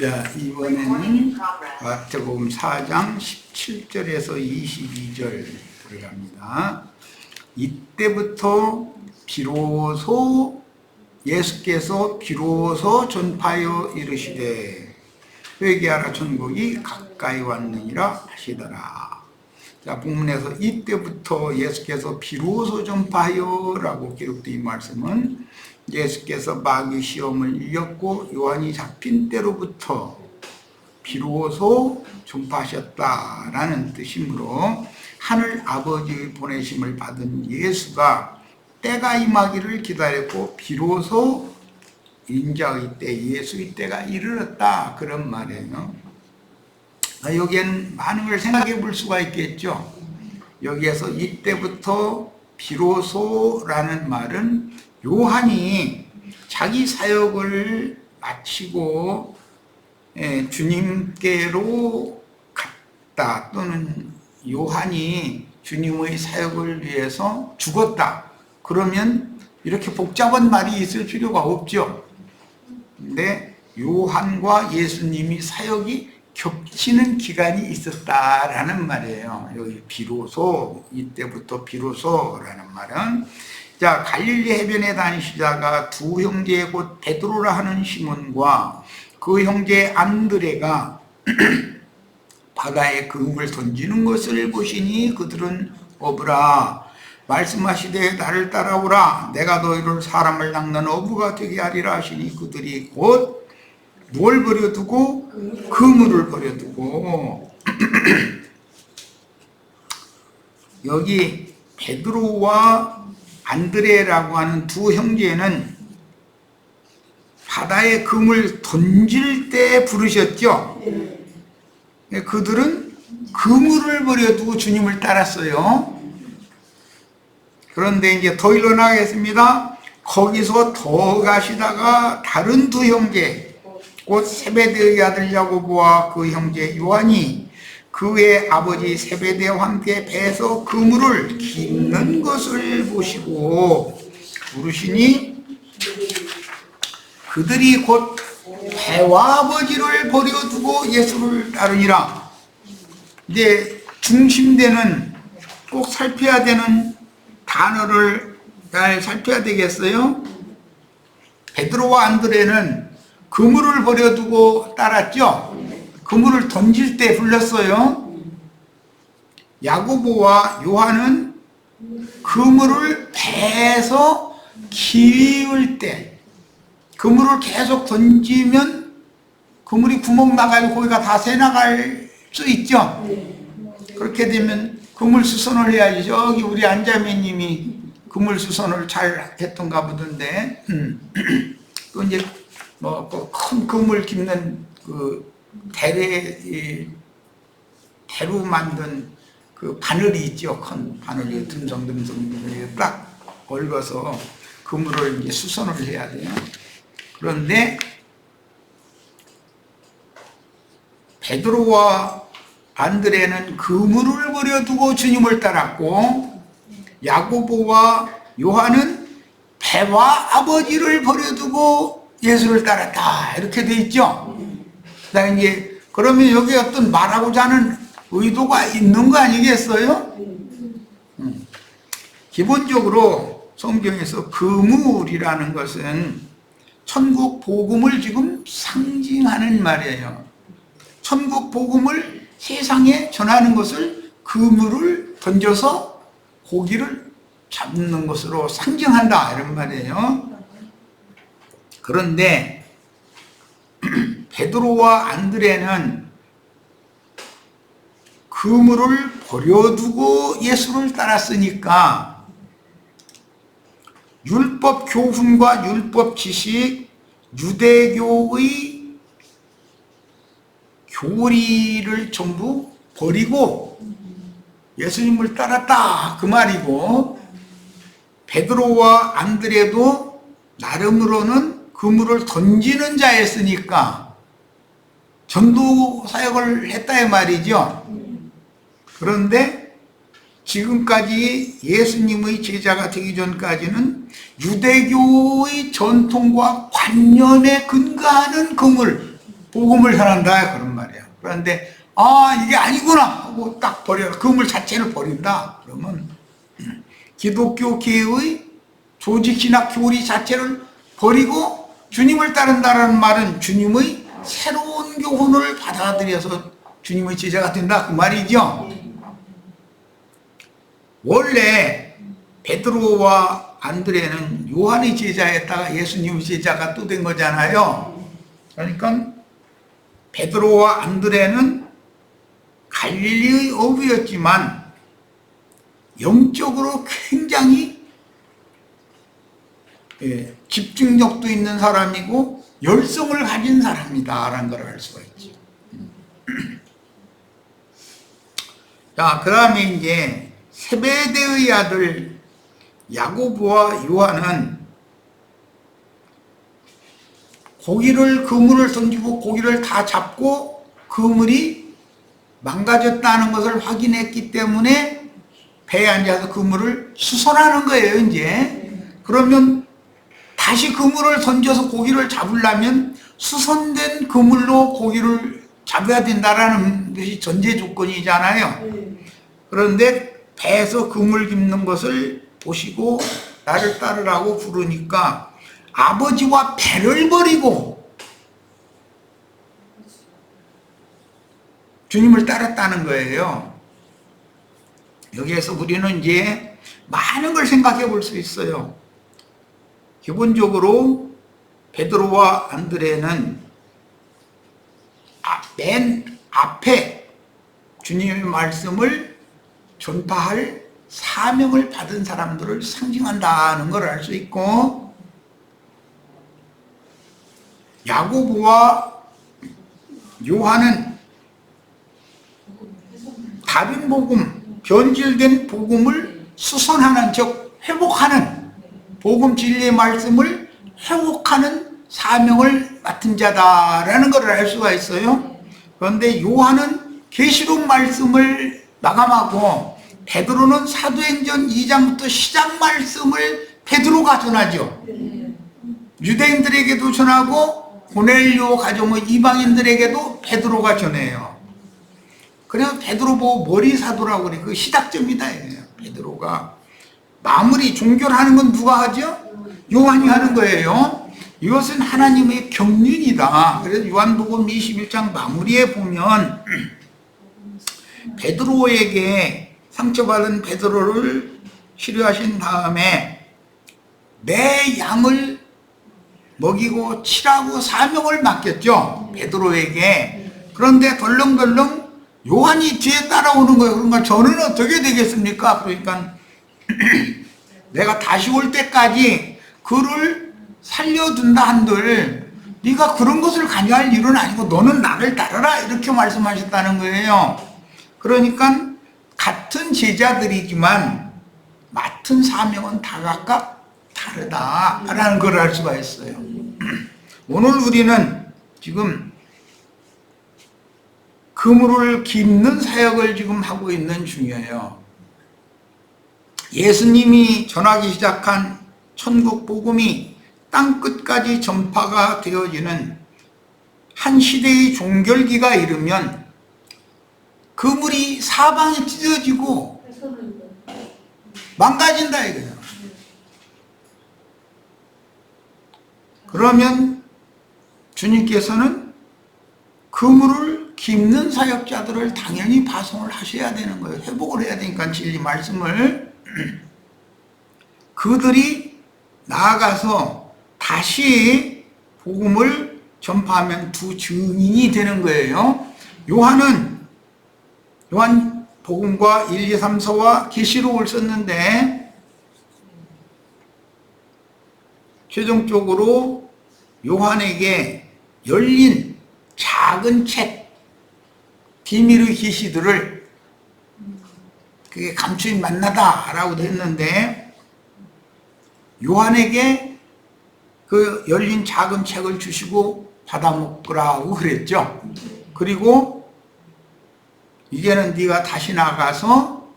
자, 이번에는 마태복음 4장 17절에서 22절 들어갑니다. 이때부터 비로소 예수께서 비로소 전파하여 이르시되 회개하라 천국이 가까이 왔느니라 하시더라. 자, 본문에서 이때부터 예수께서 비로소 전파하여 라고 기록된 이 말씀은 예수께서 마귀 시험을 이겼고 요한이 잡힌 때로부터 비로소 전파하셨다라는 뜻이므로 하늘 아버지의 보내심을 받은 예수가 때가 임하기를 기다렸고 비로소 인자의 때, 예수의 때가 이르렀다, 그런 말이에요. 여기에는 많은 걸 생각해 볼 수가 있겠죠. 여기에서 이때부터 비로소라는 말은 요한이 자기 사역을 마치고 주님께로 갔다, 또는 요한이 주님의 사역을 위해서 죽었다, 그러면 이렇게 복잡한 말이 있을 필요가 없죠. 근데 요한과 예수님이 사역이 겹치는 기간이 있었다라는 말이에요. 여기 비로소, 이때부터 비로소라는 말은, 자, 갈릴리 해변에 다니시다가 두 형제 곧 베드로라 하는 시몬과 그 형제 안드레가 바다에 그물을 던지는 것을 보시니 그들은 어부라 말씀하시되 나를 따라오라 내가 너희를 사람을 낚는 어부가 되게 하리라 하시니 그들이 곧 뭘 버려두고? 그물을 버려두고 여기 베드로와 안드레라고 하는 두 형제는 바다에 그물 던질 때 부르셨죠. 그들은 그물을 버려두고 주님을 따랐어요. 그런데 이제 더 일어나겠습니다. 거기서 더 가시다가 다른 두 형제, 곧 세베대의 아들 야고보와 그 형제 요한이 그의 아버지 세베대와 함께 배에서 그물을 깁는 것을 보시고 부르시니 그들이 곧 배와 아버지를 버려두고 예수를 따르니라. 이제 중심되는, 꼭 살펴야 되는 단어를 잘 살펴야 되겠어요. 베드로와 안드레는 그물을 버려두고 따랐죠. 그물을 던질 때 불렀어요. 야고보와 요한은 그물을 배에서 기울 때, 그물을 계속 던지면 그물이 구멍 나가고 거기가 다 새나갈 수 있죠. 그렇게 되면 그물 수선을 해야지. 저기 우리 안자매님이 그물 수선을 잘 했던가 보던데, 또 이제 뭐 큰 그물 깁는 그 대로 만든 그 바늘이 있죠. 큰 바늘이 듬성듬성 딱 얽어서 그물을 이제 수선을 해야 돼요. 그런데 베드로와 안드레는 그물을 버려두고 주님을 따랐고 야고보와 요한은 배와 아버지를 버려두고 예수를 따랐다, 이렇게 돼 있죠. 그다음에 이제 그러면 여기 어떤 말하고자 하는 의도가 있는 거 아니겠어요? 기본적으로 성경에서 그물이라는 것은 천국 복음을 지금 상징하는 말이에요. 천국 복음을 세상에 전하는 것을 그물을 던져서 고기를 잡는 것으로 상징한다, 이런 말이에요. 그런데 베드로와 안드레는 그물을 버려두고 예수를 따랐으니까 율법 교훈과 율법 지식, 유대교의 교리를 전부 버리고 예수님을 따랐다, 그 말이고, 베드로와 안드레도 나름으로는 그물을 던지는 자였으니까 전도 사역을 했다, 이 말이죠. 그런데 지금까지 예수님의 제자가 되기 전까지는 유대교의 전통과 관념에 근거하는 그물, 복음을 전한다 그런 말이야. 그런데 이게 아니구나 하고 딱 버려. 그물 자체를 버린다. 그러면 기독교계의 조직이나 교리 자체를 버리고 주님을 따른다는 말은 주님의 새로운 교훈을 받아들여서 주님의 제자가 된다 그 말이죠. 원래 베드로와 안드레는 요한의 제자였다가 예수님의 제자가 또 된 거잖아요. 그러니까 베드로와 안드레는 갈릴리의 어부였지만 영적으로 굉장히 집중력도 있는 사람이고 열성을 가진 사람이다라는 걸 알 수가 있죠. 자, 그 다음에 이제 세베대의 아들 야고보와 요한은 그물을 던지고 고기를 다 잡고 그물이 망가졌다는 것을 확인했기 때문에 배에 앉아서 그물을 수선하는 거예요, 이제. 그러면 다시 그물을 던져서 고기를 잡으려면 수선된 그물로 고기를 잡아야 된다라는 것이 전제 조건이잖아요. 그런데 배에서 그물 깁는 것을 보시고 나를 따르라고 부르니까 아버지와 배를 버리고 주님을 따랐다는 거예요. 여기에서 우리는 이제 많은 걸 생각해 볼 수 있어요. 기본적으로 베드로와 안드레는 맨 앞에 주님의 말씀을 전파할 사명을 받은 사람들을 상징한다는 걸 알 수 있고, 야고보와 요한은 다른 복음, 변질된 복음을 수선하는, 즉 회복하는, 복음 진리의 말씀을 회복하는 사명을 맡은 자다라는 것을 알 수가 있어요. 그런데 요한은 계시록 말씀을 마감하고 베드로는 사도행전 2장부터 시작 말씀을 베드로가 전하죠. 유대인들에게도 전하고 고넬료 가정의 이방인들에게도 베드로가 전해요. 그래서 베드로 보고 머리 사도라고 그래. 그 시작점이다. 베드로가 마무리, 종교를 하는 건 누가 하죠? 요한이 하는 거예요. 이것은 하나님의 경륜이다. 그래서 요한복음 21장 마무리에 보면 베드로에게, 상처받은 베드로를 치료하신 다음에 내 양을 먹이고 칠하고 사명을 맡겼죠, 베드로에게. 그런데 덜렁덜렁 요한이 뒤에 따라오는 거예요. 그러니까 저는 어떻게 되겠습니까? 그러니까 내가 다시 올 때까지 그를 살려둔다 한들 네가 그런 것을 관여할 일은 아니고 너는 나를 따르라, 이렇게 말씀하셨다는 거예요. 그러니까 같은 제자들이지만 맡은 사명은 다 각각 다르다라는 걸 알 수가 있어요. 오늘 우리는 지금 그물을 깁는 사역을 지금 하고 있는 중이에요. 예수님이 전하기 시작한 천국 복음이 땅끝까지 전파가 되어지는 한 시대의 종결기가 이르면 그물이 사방에 찢어지고 망가진다 이거예요. 그러면 주님께서는 그물을 깁는 사역자들을 당연히 파송을 하셔야 되는 거예요. 회복을 해야 되니까 진리 말씀을. 그들이 나아가서 다시 복음을 전파하면 두 증인이 되는 거예요. 요한 복음과 1, 2, 3, 4와 계시록을 썼는데 최종적으로 요한에게 열린 작은 책, 비밀의 계시들을, 그게 감추인 만나다라고도 했는데, 요한에게 그 열린 작은 책을 주시고 받아먹으라고 그랬죠. 그리고 이제는 네가 다시 나가서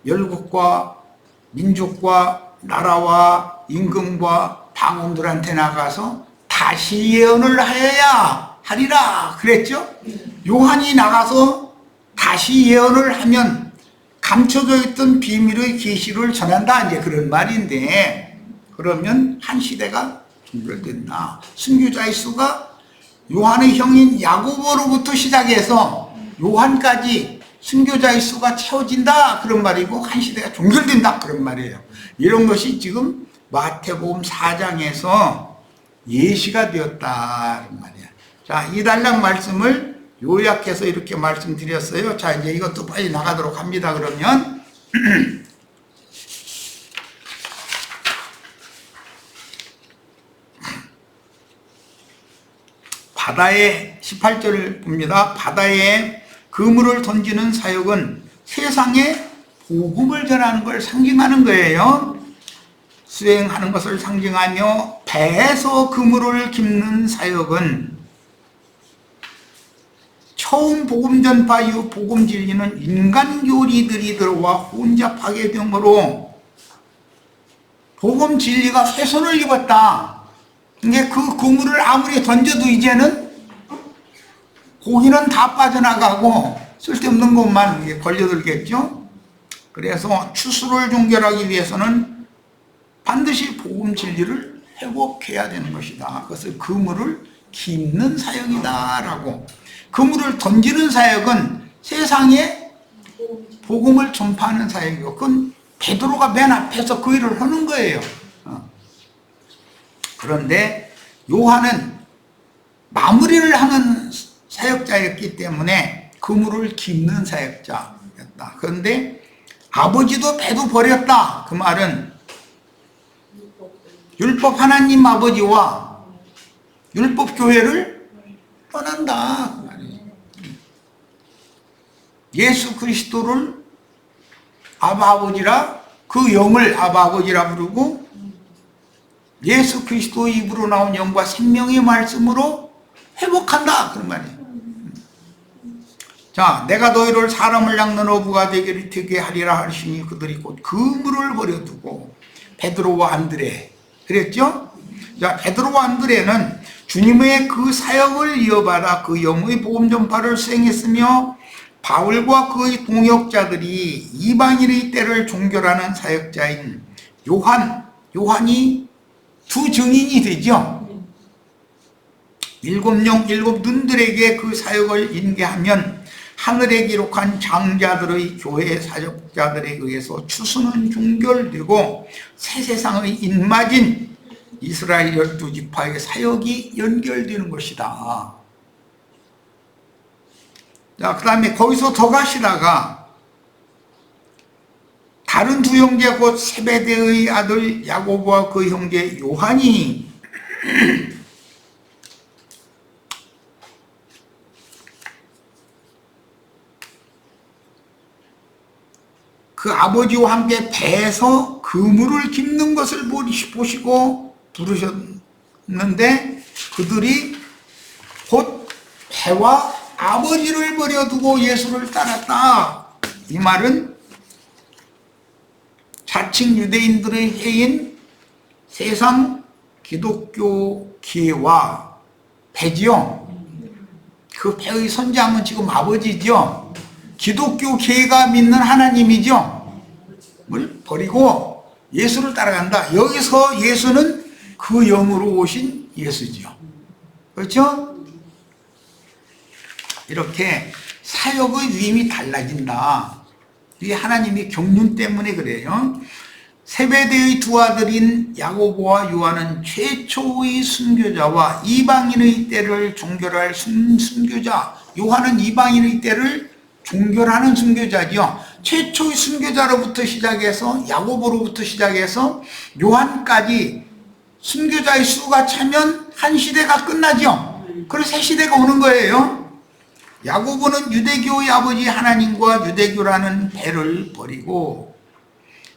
열국과 민족과 나라와 임금과 방언들한테 나가서 다시 예언을 하여야 하리라 그랬죠? 요한이 나가서 다시 예언을 하면 감춰져 있던 비밀의 계시를 전한다, 이제 그런 말인데, 그러면 한 시대가 종결된다. 순교자의 수가 요한의 형인 야고보로부터 시작해서 요한까지 순교자의 수가 채워진다, 그런 말이고, 한 시대가 종결된다, 그런 말이에요. 이런 것이 지금 마태복음 4장에서 예시가 되었다, 그런 말이에요. 자, 이 단락 말씀을 요약해서 이렇게 말씀드렸어요. 자, 이제 이것도 빨리 나가도록 합니다. 그러면 바다에 18절을 봅니다. 바다에 그물을 던지는 사역은 세상에 복음을 전하는 걸 상징하는 거예요. 수행하는 것을 상징하며, 배에서 그물을 깁는 사역은 처음 복음 전파 이후 복음 진리는 인간 교리들이 들어와 혼잡하게 되므로 복음 진리가 훼손을 입었다. 근데 그 그물을 아무리 던져도 이제는 고기는 다 빠져나가고 쓸데없는 것만 걸려들겠죠. 그래서 추수를 종결하기 위해서는 반드시 복음 진리를 회복해야 되는 것이다. 그것을 그물을 깁는 사역이다라고. 그물을 던지는 사역은 세상에 복음을 전파하는 사역이고, 그건 베드로가 맨 앞에서 그 일을 하는 거예요. 그런데 요한은 마무리를 하는 사역자였기 때문에 그물을 깁는 사역자였다. 그런데 아버지도 배도 버렸다. 그 말은 율법 하나님 아버지와 율법 교회를 떠난다. 예수 그리스도를 아바 아버지라, 그 영을 아바 아버지라 부르고, 예수 그리스도 입으로 나온 영과 생명의 말씀으로 회복한다, 그런 말이에요. 자, 내가 너희를 사람을 낚는 어부가 되게 하리라 하시니 그들이 곧 그물을 버려두고, 베드로와 안드레 그랬죠? 자, 베드로와 안드레는 주님의 그 사역을 이어받아 그 영의 복음 전파를 수행했으며, 바울과 그의 동역자들이 이방인의 때를 종결하는 사역자인 요한이 두 증인이 되죠. 일곱 눈들에게 그 사역을 인계하면 하늘에 기록한 장자들의 교회 사역자들에 의해서 추수는 종결되고 새 세상의 인마진 이스라엘 12지파의 사역이 연결되는 것이다. 자, 그 다음에 거기서 더 가시다가 다른 두 형제 곧 세베대의 아들 야고보와 그 형제 요한이 그 아버지와 함께 배에서 그물을 깁는 것을 보시고 부르셨는데, 그들이 곧 배와 아버지를 버려두고 예수를 따랐다. 이 말은 자칭 유대인들의 해인 세상 기독교계와 배지요. 그 배의 선장은 지금 아버지죠. 기독교계가 믿는 하나님이죠. 을 버리고 예수를 따라간다. 여기서 예수는 그 영으로 오신 예수죠. 그렇죠? 이렇게 사역의 위임이 달라진다. 이게 하나님의 경륜 때문에 그래요. 세베대의 두 아들인 야고보와 요한은 최초의 순교자와 이방인의 때를 종결할 순교자. 요한은 이방인의 때를 종결하는 순교자죠. 최초의 순교자로부터 시작해서 야고보로부터 시작해서 요한까지 순교자의 수가 차면 한 시대가 끝나죠. 그래서 새 시대가 오는 거예요. 야고보는 유대교의 아버지 하나님과 유대교라는 배를 버리고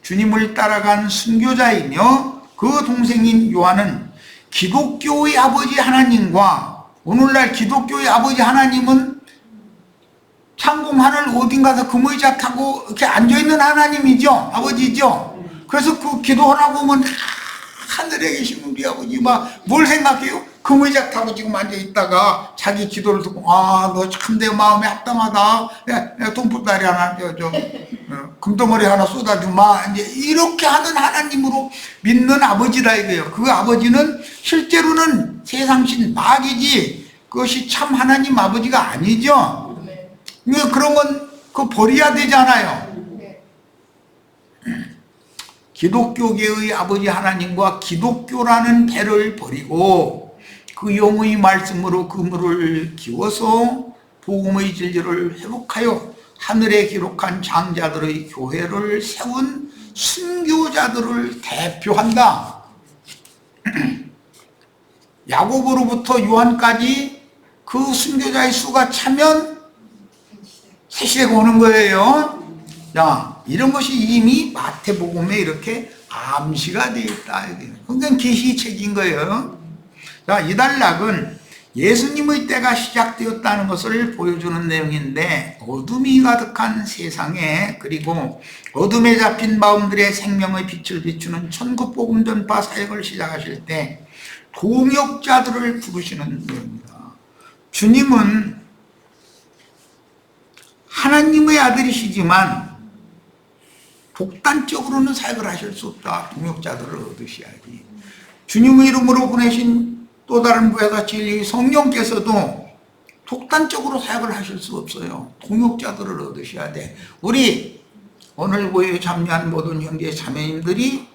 주님을 따라간 순교자이며, 그 동생인 요한은 기독교의 아버지 하나님과, 오늘날 기독교의 아버지 하나님은 창공 하늘 어딘가서 금의자 타고 이렇게 앉아있는 하나님이죠. 아버지죠. 그래서 그 기도하라고 하면 하늘에 계신 우리 아버지 뭘 생각해요? 금의자 타고 지금 앉아있다가 자기 기도를 듣고, 아, 너 참 내 마음에 합당하다. 야, 돈보따리 하나, 금덩어리 하나 쏟아주마. 이제 이렇게 하는 하나님으로 믿는 아버지라 이거예요. 그 아버지는 실제로는 세상신 마귀지, 그것이 참 하나님 아버지가 아니죠. 그런 건 그거 버려야 되잖아요. 기독교계의 아버지 하나님과 기독교라는 배를 버리고 그 영의 말씀으로 그물을 기워서 복음의 진리를 회복하여 하늘에 기록한 장자들의 교회를 세운 순교자들을 대표한다. 야고보로부터 요한까지 그 순교자의 수가 차면 새 시대가 오는 거예요. 자, 이런 것이 이미 마태복음에 이렇게 암시가 되어 있다. 굉장히 계시책인 거예요. 자, 이단락은 예수님의 때가 시작되었다는 것을 보여주는 내용인데, 어둠이 가득한 세상에, 그리고 어둠에 잡힌 마음들의 생명의 빛을 비추는 천국복음 전파 사역을 시작하실 때 동역자들을 부르시는 내용입니다. 주님은 하나님의 아들이시지만 독단적으로는 사역을 하실 수 없다. 동역자들을 얻으셔야지. 주님의 이름으로 보내신 또 다른 부여가 진리 성령께서도 독단적으로 사역을 하실 수 없어요. 동역자들을 얻으셔야 돼. 우리 오늘 모여에 참여한 모든 형제 자매님들이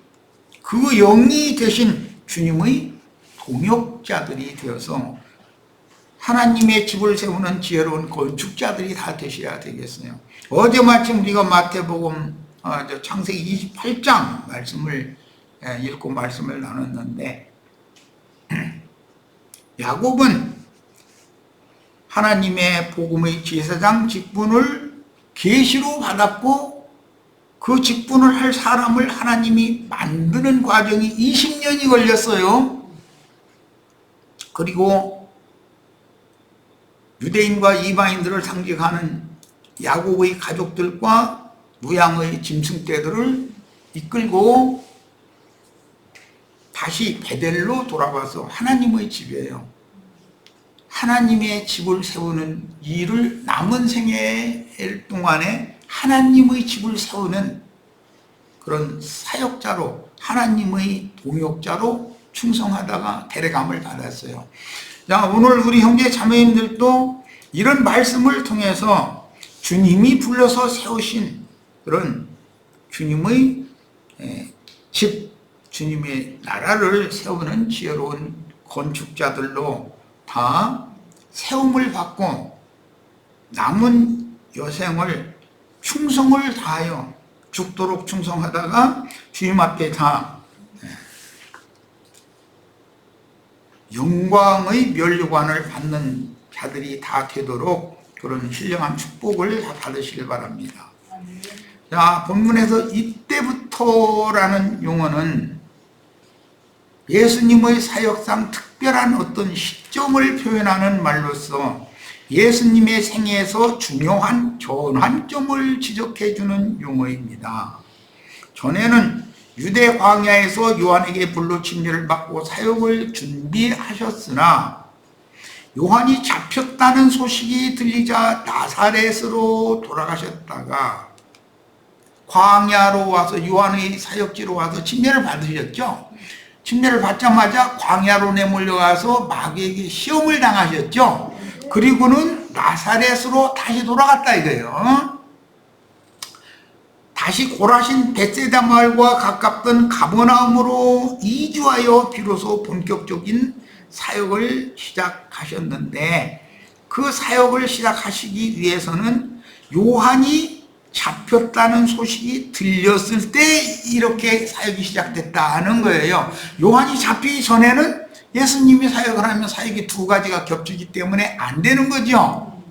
그 영이 되신 주님의 동역자들이 되어서 하나님의 집을 세우는 지혜로운 건축자들이 다 되셔야 되겠어요. 어제 마침 우리가 마태복음 창세기 28장 말씀을 읽고 말씀을 나눴는데, 야곱은 하나님의 복음의 제사장 직분을 계시로 받았고 그 직분을 할 사람을 하나님이 만드는 과정이 20년이 걸렸어요. 그리고 유대인과 이방인들을 상징하는 야곱의 가족들과 무양의 짐승떼들을 이끌고 다시 베델로 돌아와서 하나님의 집이에요. 하나님의 집을 세우는 일을 남은 생애 동안에 하나님의 집을 세우는 그런 사역자로, 하나님의 동역자로 충성하다가 데려감을 받았어요. 자, 오늘 우리 형제 자매님들도 이런 말씀을 통해서 주님이 불러서 세우신 그런 주님의 집, 주님의 나라를 세우는 지혜로운 건축자들로 다 세움을 받고 남은 여생을 충성을 다하여 죽도록 충성하다가 주님 앞에 다 영광의 면류관을 받는 자들이 다 되도록 그런 신령한 축복을 다 받으시길 바랍니다. 자, 본문에서 이때부터라는 용어는 예수님의 사역상 특별한 어떤 시점을 표현하는 말로서 예수님의 생애에서 중요한 전환점을 지적해주는 용어입니다. 전에는 유대 광야에서 요한에게 불로 침례를 받고 사역을 준비하셨으나 요한이 잡혔다는 소식이 들리자 나사렛으로 돌아가셨다가 광야로 와서 요한의 사역지로 와서 침례를 받으셨죠. 침례를 받자마자 광야로 내몰려가서 마귀에게 시험을 당하셨죠. 그리고는 나사렛으로 다시 돌아갔다 이거예요. 다시 고라신 벳세다 마을과 가깝던 가버나움으로 이주하여 비로소 본격적인 사역을 시작하셨는데, 그 사역을 시작하시기 위해서는 요한이 잡혔다는 소식이 들렸을 때 이렇게 사역이 시작됐다는 거예요. 요한이 잡히기 전에는 예수님이 사역을 하면 사역이 두 가지가 겹치기 때문에 안 되는 거죠.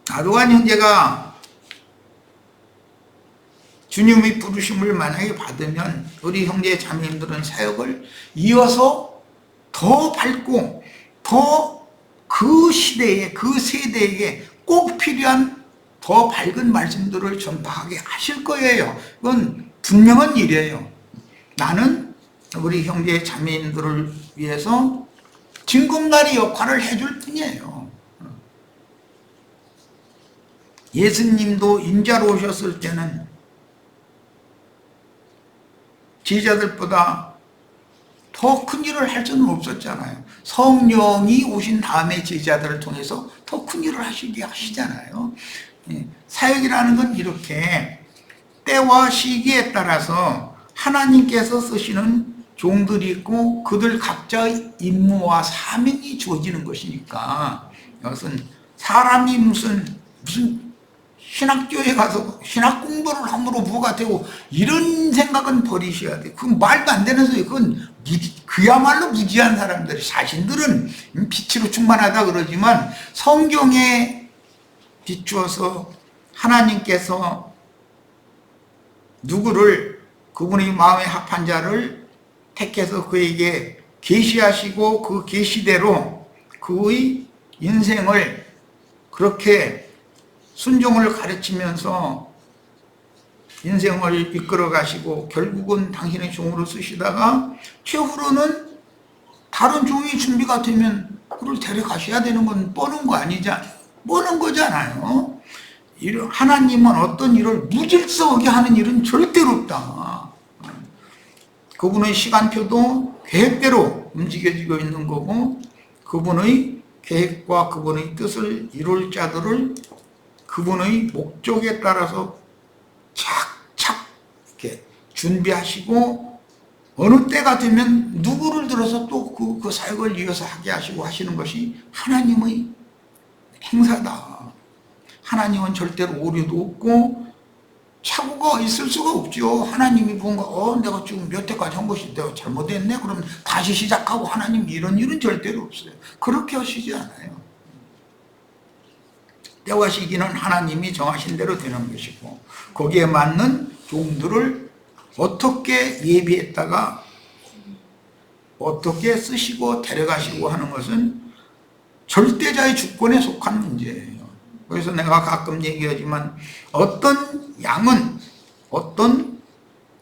나도한 형제가 주님의 부르심을 만약에 받으면 우리 형제 자매님들은 사역을 이어서 더 밝고 더 그 시대에, 그 세대에게 꼭 필요한 더 밝은 말씀들을 전파하게 하실 거예요. 그건 분명한 일이에요. 나는 우리 형제 자매님들을 위해서 징검다리 역할을 해줄 뿐이에요. 예수님도 인자로 오셨을 때는 제자들보다 더 큰 일을 할 수는 없었잖아요. 성령이 오신 다음에 제자들을 통해서 더 큰 일을 하시게 하시잖아요. 사역이라는 건 이렇게 때와 시기에 따라서 하나님께서 쓰시는 종들이 있고 그들 각자의 임무와 사명이 주어지는 것이니까, 이것은 사람이 무슨 신학교에 가서 신학 공부를 함으로 뭐가 되고 이런 생각은 버리셔야 돼요. 그건 말도 안 되는 소리. 그건 그야말로 무지한 사람들이, 자신들은 빛으로 충만하다 그러지만 성경에 비추어서 하나님께서 누구를, 그분의 마음에 합한 자를 택해서 그에게 계시하시고 그 계시대로 그의 인생을 그렇게 순종을 가르치면서 인생을 이끌어 가시고 결국은 당신의 종으로 쓰시다가 최후로는 다른 종이 준비가 되면 그를 데려가셔야 되는 건 뻔한 거 아니잖아요. 뻔한 거잖아요. 하나님은 어떤 일을 무질서하게 하는 일은 절대로 없다. 그분의 시간표도 계획대로 움직여지고 있는 거고, 그분의 계획과 그분의 뜻을 이룰 자들을 그분의 목적에 따라서 착착 이렇게 준비하시고, 어느 때가 되면 누구를 들어서 또 그 사역을 이어서 하게 하시고 하시는 것이 하나님의 행사다. 하나님은 절대로 오류도 없고 착오가 있을 수가 없죠. 하나님이 뭔가 내가 지금 몇 회까지 한 것이 내가 잘못했네, 그럼 다시 시작하고, 하나님 이런 일은 절대로 없어요. 그렇게 하시지 않아요. 때와 시기는 하나님이 정하신 대로 되는 것이고, 거기에 맞는 종들을 어떻게 예비했다가 어떻게 쓰시고 데려가시고 하는 것은 절대자의 주권에 속한 문제예요. 그래서 내가 가끔 얘기하지만, 어떤 양은 어떤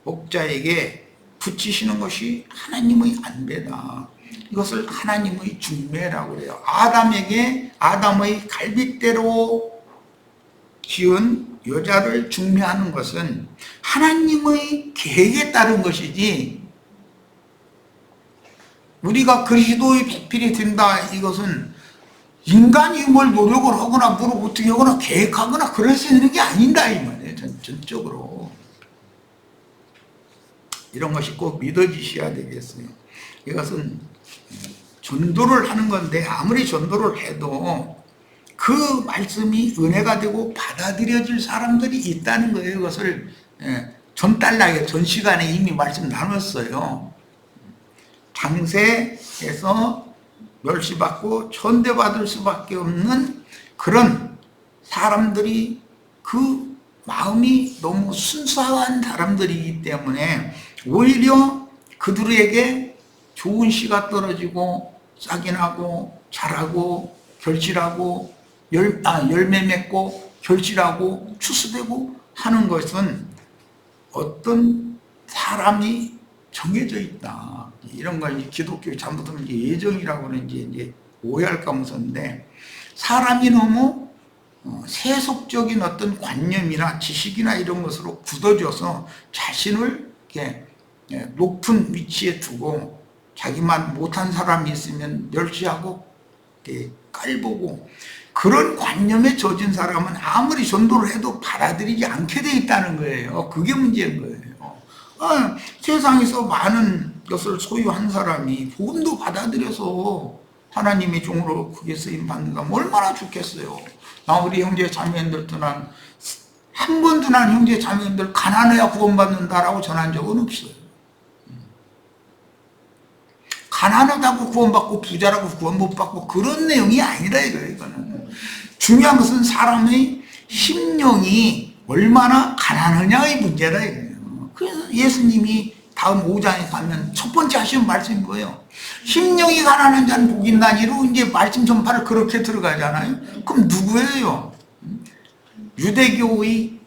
목자에게 붙이시는 것이 하나님의 안배다. 이것을 하나님의 중매라고 그래요. 아담의 갈빗대로 지은 여자를 중매하는 것은 하나님의 계획에 따른 것이지, 우리가 그리스도의 배필이 된다, 이것은 인간이 뭘 노력을 하거나 뭘 어떻게 하거나 계획하거나 그럴 수 있는 게 아닌다 이 말이에요. 전적으로 이런 것이 꼭 믿어지셔야 되겠어요. 이것은 전도를 하는 건데, 아무리 전도를 해도 그 말씀이 은혜가 되고 받아들여질 사람들이 있다는 거예요. 이것을 전달나게 전 시간에 이미 말씀 나눴어요. 장세에서 멸시받고 천대받을 수밖에 없는 그런 사람들이, 그 마음이 너무 순수한 사람들이기 때문에 오히려 그들에게 좋은 씨가 떨어지고 싹이 나고 자라고 결실하고 열매 맺고 결실하고 추수되고 하는 것은 어떤 사람이 정해져 있다. 이런 걸 기독교 잘못하면 예정이라고 하는지 이제 오해할까 무서운데, 사람이 너무 세속적인 어떤 관념이나 지식이나 이런 것으로 굳어져서 자신을 이렇게 높은 위치에 두고, 자기만 못한 사람이 있으면 멸시하고 깔보고, 그런 관념에 젖은 사람은 아무리 전도를 해도 받아들이지 않게 돼 있다는 거예요. 그게 문제인 거예요. 세상에서 많은 것을 소유한 사람이 복음도 받아들여서 하나님의 종으로 그게 쓰임 받는다면 얼마나 좋겠어요. 나 우리 형제 자매님들도 한 번도 난 형제 자매님들 가난해야 구원받는다라고 전한 적은 없어요. 가난하다고 구원받고 부자라고 구원 못 받고 그런 내용이 아니다 이거예요. 이거는 중요한 것은 사람의 심령이 얼마나 가난하냐의 문제다 이거예요. 그래서 예수님이 다음 5장에 가면 첫 번째 하시는 말씀이 뭐예요? 심령이 가난한 자는 복이 있나니로 이제 말씀 전파를 그렇게 들어가잖아요. 그럼 누구예요? 유대교의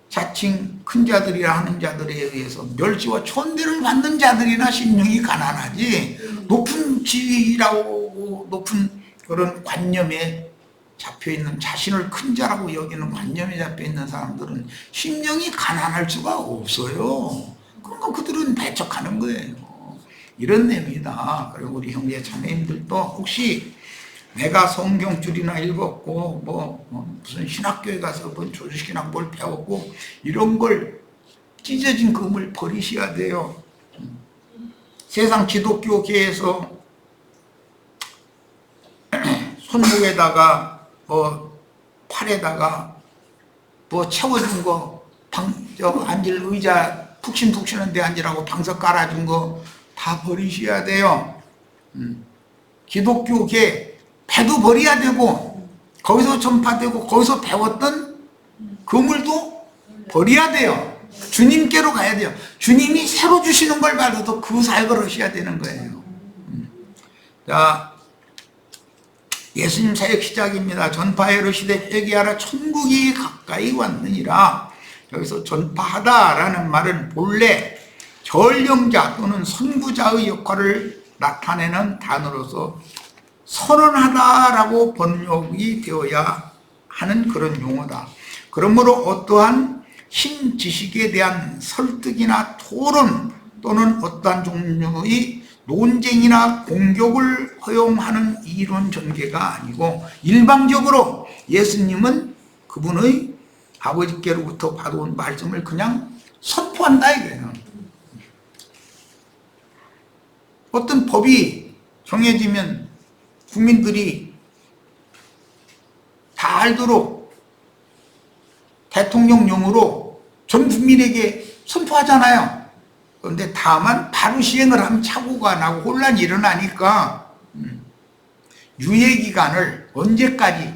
자칭 큰 자들이라 하는 자들에 의해서 멸시와 천대를 받는 자들이나 심령이 가난하지, 높은 지위라고 높은 그런 관념에 잡혀있는, 자신을 큰 자라고 여기는 관념에 잡혀있는 사람들은 심령이 가난할 수가 없어요. 그러니까 그들은 배척하는 거예요. 이런 내용이다. 그리고 우리 형제 자매님들도 혹시 내가 성경줄이나 읽었고 무슨 신학교에 가서 뭔 조주식이나 뭘 배웠고 이런 걸 찢어진 금을 버리셔야 돼요. 세상 기독교계에서 손목에다가 팔에다가 채워준 거, 앉을 의자 푹신푹신한 데 앉으라고 방석 깔아준 거 다 버리셔야 돼요. 기독교계 배도 버려야 되고, 거기서 전파되고 거기서 배웠던 그물도 버려야 돼요. 주님께로 가야 돼요. 주님이 새로 주시는 걸 받아도 그 사역을 하셔야 되는 거예요. 자, 예수님 사역 시작입니다. 전파하여 이르시되 회개하라 천국이 가까이 왔느니라. 여기서 전파하다라는 말은 본래 전령자 또는 선구자의 역할을 나타내는 단어로서 선언하다라고 번역이 되어야 하는 그런 용어다. 그러므로 어떠한 신지식에 대한 설득이나 토론 또는 어떠한 종류의 논쟁이나 공격을 허용하는 이론 전개가 아니고, 일방적으로 예수님은 그분의 아버지께로부터 받아온 말씀을 그냥 선포한다 이거예요. 어떤 법이 정해지면 국민들이 다 알도록 대통령령으로 전 국민에게 선포하잖아요. 그런데 다만 바로 시행을 하면 착오가 나고 혼란이 일어나니까 유예기간을 언제까지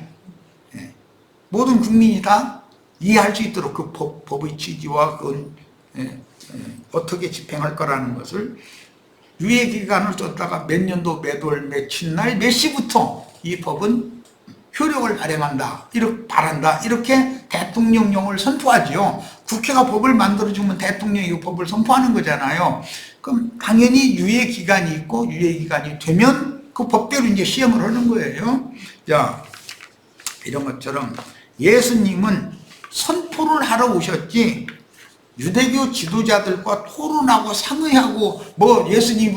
모든 국민이 다 이해할 수 있도록 그 법의 취지와 그건 어떻게 집행할 거라는 것을 유예기간을 줬다가 몇 년도 몇 월 며칠 날 몇 시부터 이 법은 효력을 발행한다, 이렇게 바란다, 이렇게 대통령령을 선포하지요. 국회가 법을 만들어주면 대통령이 이 법을 선포하는 거잖아요. 그럼 당연히 유예기간이 있고, 유예기간이 되면 그 법대로 이제 시행을 하는 거예요. 자, 이런 것처럼 예수님은 선포를 하러 오셨지, 유대교 지도자들과 토론하고 상의하고 예수님이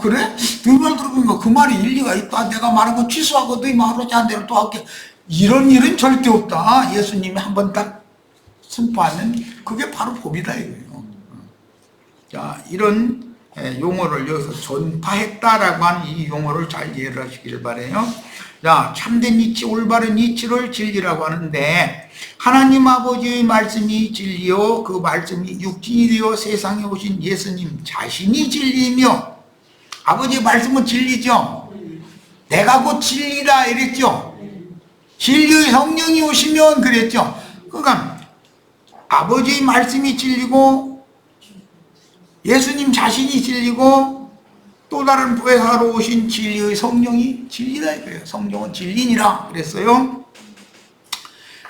그래? 그 말 들어보니까 그 말이 일리가 있다, 내가 말한 거 취소하고 너희 말로 한 대로 또 할게, 이런 일은 절대 없다. 예수님이 한번 딱 선포하면 그게 바로 법이다 이거예요. 자, 이런 용어를 여기서 전파했다라고 하는 이 용어를 잘 이해를 하시길 바라요. 자, 참된 이치, 올바른 이치를 진리라고 하는데, 하나님 아버지의 말씀이 진리요, 그 말씀이 육신이 되어 세상에 오신 예수님 자신이 진리이며, 아버지의 말씀은 진리죠. 내가 곧 진리다 이랬죠. 진리의 성령이 오시면 그랬죠. 그러니까 아버지의 말씀이 진리고 예수님 자신이 진리고 또 다른 보혜사로 오신 진리의 성령이 진리다 이거예요. 성령은 진리니라 그랬어요.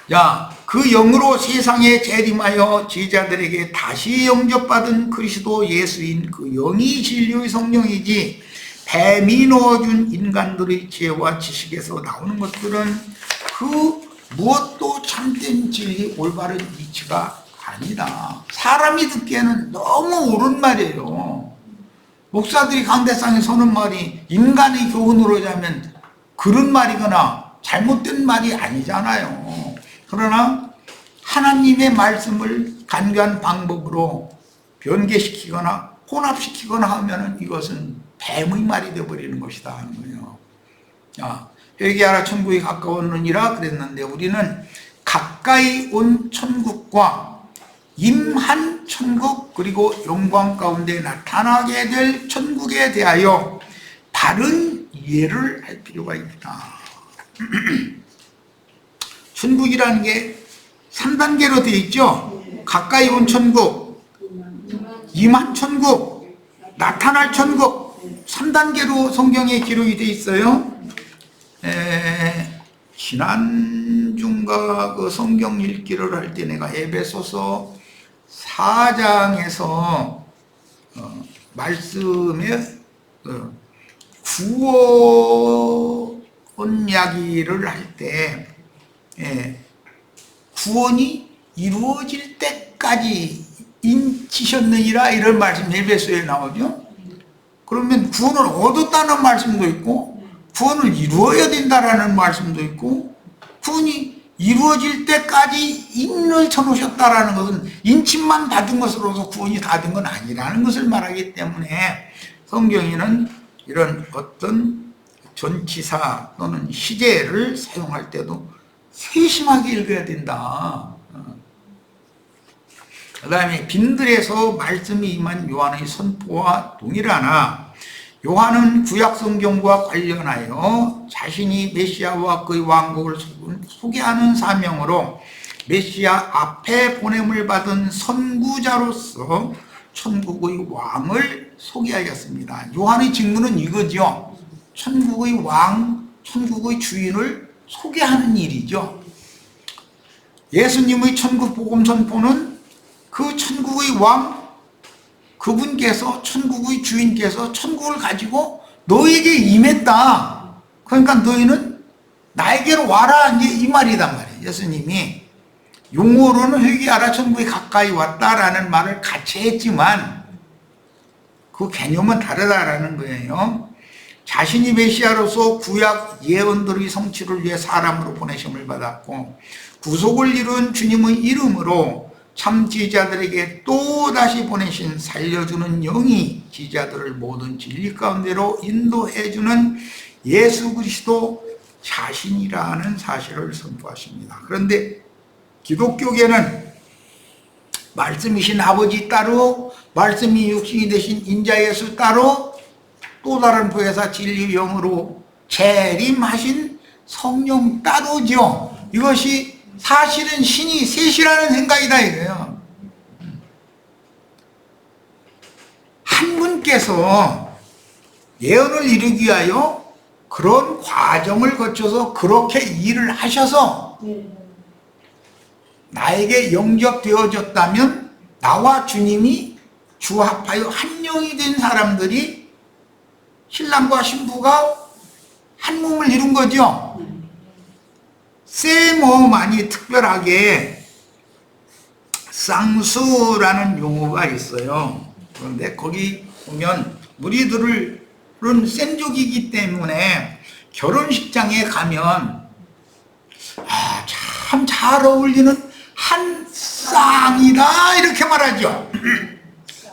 자, 그 영으로 세상에 재림하여 제자들에게 다시 영접받은 그리스도 예수인 그 영이 진리의 성령이지, 뱀이 넣어준 인간들의 지혜와 지식에서 나오는 것들은 그 무엇도 참된 진리, 올바른 이치가 아니다. 사람이 듣기에는 너무 옳은 말이에요. 목사들이 강대상에 서는 말이 인간의 교훈으로 자면 그런 말이거나 잘못된 말이 아니잖아요. 그러나 하나님의 말씀을 간교한 방법으로 변개시키거나 혼합시키거나 하면 이것은 뱀의 말이 되어버리는 것이다 하는 거예요. 자, 회개하라 천국이 가까웠느니라 그랬는데, 우리는 가까이 온 천국과 임한 천국, 그리고 영광 가운데 나타나게 될 천국에 대하여 바른 이해를 할 필요가 있다. 천국이라는 게 3단계로 되어 있죠. 가까이 온 천국, 임한 천국, 나타날 천국, 3단계로 성경에 기록이 되어 있어요. 지난주인가 그 성경 읽기를 할 때 내가 에베소서 4장에서 말씀에 구원 이야기를 할 때 구원이 이루어질 때까지 인치셨느니라 이런 말씀 에베소에 나오죠. 그러면 구원을 얻었다는 말씀도 있고 구원을 이루어야 된다라는 말씀도 있고 구원이 이루어질 때까지 인을 쳐놓으셨다라는 것은 인침만 받은 것으로서 구원이 다 된 건 아니라는 것을 말하기 때문에 성경에는 이런 어떤 전치사 또는 시제를 사용할 때도 세심하게 읽어야 된다. 그 다음에 빈들에서 말씀이 임한 요한의 선포와 동일하나 요한은 구약성경과 관련하여 자신이 메시아와 그의 왕국을 소개하는 사명으로 메시아 앞에 보냄을 받은 선구자로서 천국의 왕을 소개하였습니다. 요한의 직무는 이거죠. 천국의 왕, 천국의 주인을 소개하는 일이죠. 예수님의 천국 복음 선포는 그 천국의 왕, 그분께서 천국의 주인께서 천국을 가지고 너에게 임했다. 그러니까 너희는 나에게로 와라 이 말이단 말이에요. 예수님이 용어로는 회개하라 천국이 가까이 왔다라는 말을 같이 했지만 그 개념은 다르다라는 거예요. 자신이 메시아로서 구약 예언들의 성취를 위해 사람으로 보내심을 받았고 구속을 이룬 주님의 이름으로 참 지지자들에게 또다시 보내신 살려주는 영이 지지자들을 모든 진리 가운데로 인도해주는 예수 그리스도 자신이라는 사실을 선포하십니다. 그런데 기독교계는 말씀이신 아버지 따로 말씀이 육신이 되신 인자 예수 따로 또 다른 보혜사 진리 영으로 재림하신 성령 따로죠. 이것이 사실은 신이 셋이라는 생각이다 이거예요. 한 분께서 예언을 이루기 위하여 그런 과정을 거쳐서 그렇게 일을 하셔서 나에게 영접되어졌다면 나와 주님이 주합하여 한 영이 된 사람들이 신랑과 신부가 한 몸을 이룬 거죠. 세모만이 특별하게 쌍수라는 용어가 있어요. 그런데 거기 보면 무리들은 센족이기 때문에 결혼식장에 가면 참 잘 어울리는 한 쌍이다 이렇게 말하죠.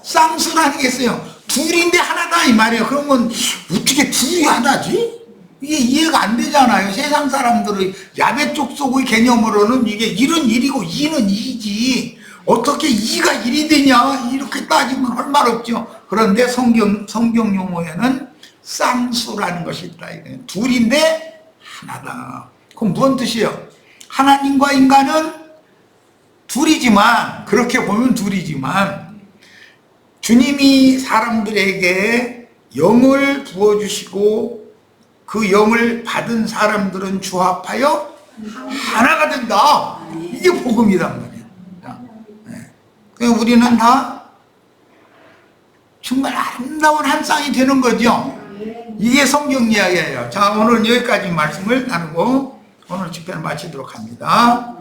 쌍수라는 게 있어요. 둘인데 하나다 이 말이에요. 그런 건 어떻게 둘이 하나지? 이게 이해가 안 되잖아요. 세상 사람들의 야매 족속의 개념으로는 이게 1은 1이고 2는 2지 어떻게 2가 1이 되냐 이렇게 따지면 할 말 없죠. 그런데 성경 용어에는 쌍수라는 것이 있다. 둘인데 하나다. 그럼 무슨 뜻이에요? 하나님과 인간은 둘이지만 그렇게 보면 둘이지만 주님이 사람들에게 영을 부어주시고 그 영을 받은 사람들은 주합하여 하나가 된다. 이게 복음이란 말이에요. 우리는 다 정말 아름다운 한 쌍이 되는 거죠. 이게 성경 이야기예요. 자, 오늘 여기까지 말씀을 나누고 오늘 집회를 마치도록 합니다.